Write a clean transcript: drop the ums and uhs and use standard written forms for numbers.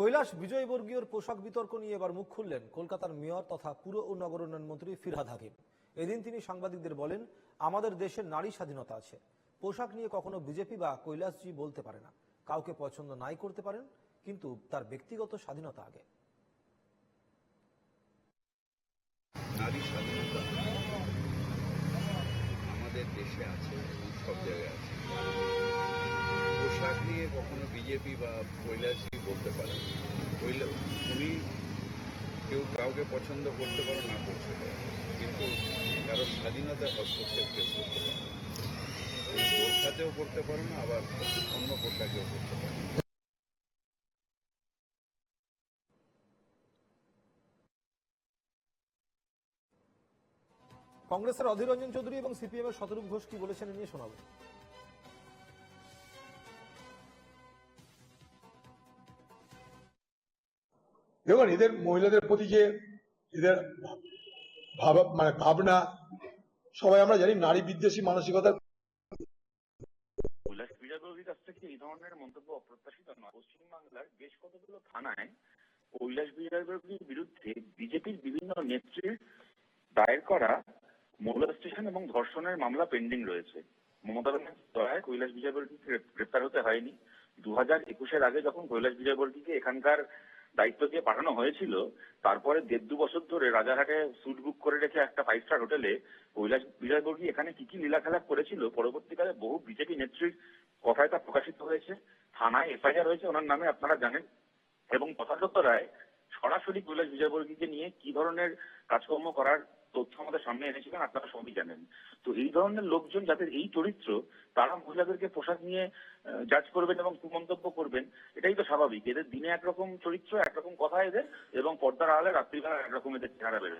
কৈলাস বিজয়বর্গীয়র পোশাক বিতর্ক নিয়ে এবার মুখ খুললেন কলকাতার মেয়র তথা পুর ও নগর উন্নয়ন মন্ত্রী ফিরহাদ হাকিম। এদিন তিনি সাংবাদিকদের বলেন, আমাদের দেশের নারী স্বাধীনতা আছে, পোশাক নিয়ে কখনো বিজেপি বা কৈলাসজি বলতে পারে না। কাউকে পছন্দ নাই করতে পারেন, কিন্তু তার ব্যক্তিগত স্বাধীনতা আগে। নারী স্বাধীনতা আমাদের দেশে আছে এবং সব জায়গায় আছে। পোশাক নিয়ে কখনো বিজেপি বা কৈলাসজি বলতে পারে না। তুমি কেউ কাউকে পছন্দ করতে পারো, না করতে পারো, কিন্তু কারো স্বাধীনতায় হস্তক্ষেপ কেউ করতে পারে না। তুমি বোরখাতেও করতে পারো না, আবার অন্য পোশাকেও করতে পারো না। কংগ্রেসের অধীর রঞ্জন চৌধুরী এবং সিপিএম এর শতরূপ ঘোষ কি বলেছেন নিয়ে শোনাবো। দেখুন, এদের মহিলাদের প্রতি যে এদের ভাবনা, সবাই আমরা জানি নারী বিদ্বেষী মানসিকতা। কৈলাস বিজয়বর্গীর কাছ থেকে এই ধরনের মন্তব্য অপ্রত্যাশিত নয়। পশ্চিমবাংলার বেশ কতগুলো থানায় কৈলাস বিজয়বর্গীর বিরুদ্ধে বিজেপির বিভিন্ন নেত্রীর দায়ের করা মোলেস্টেশন এবং ধর্ষণের মামলা পেন্ডিং রয়েছে। মমতা ব্যানার্জির দয়ায় কৈলাস বিজয়বর্গীকে গ্রেপ্তার হতে হয়নি। 2021-এর আগে যখন কৈলাস বিজয়বর্গীকে এখানকার দায়িত্ব দিয়ে পাঠানো হয়েছিল, তারপরে 1.5-2 বছর ধরে রাজারহাটে স্যুট বুক করে রেখে একটা 5 স্টার হোটেলে কৈলাস বিজয়বর্গী এখানে কি কি লীলাখেলা করেছিল, পরবর্তীকালে বহু বিজেপি নেত্রীর কথায় তা প্রকাশিত হয়েছে। থানায় এফআইআর হয়েছে ওনার নামে, আপনারা জানেন। এবং যথাযথ রায় সরাসরি কৈলাস বিজয়বর্গীকে নিয়ে কি ধরনের কাজকর্ম করার তথ্য আমাদের সামনে এনেছিলেন আপনারা সবই জানেন। তো এই ধরনের লোকজন যাদের এই চরিত্র, তারা মহিলাদেরকে পোশাক নিয়ে জাজ করবেন এবং কুমন্তব্য করবেন, এটাই তো স্বাভাবিক। এদের দিনে একরকম চরিত্র, একরকম কথা এদের, এবং পর্দার আড়ালে রাত্রিবেলা একরকম এদের চেহারা বেরোয়।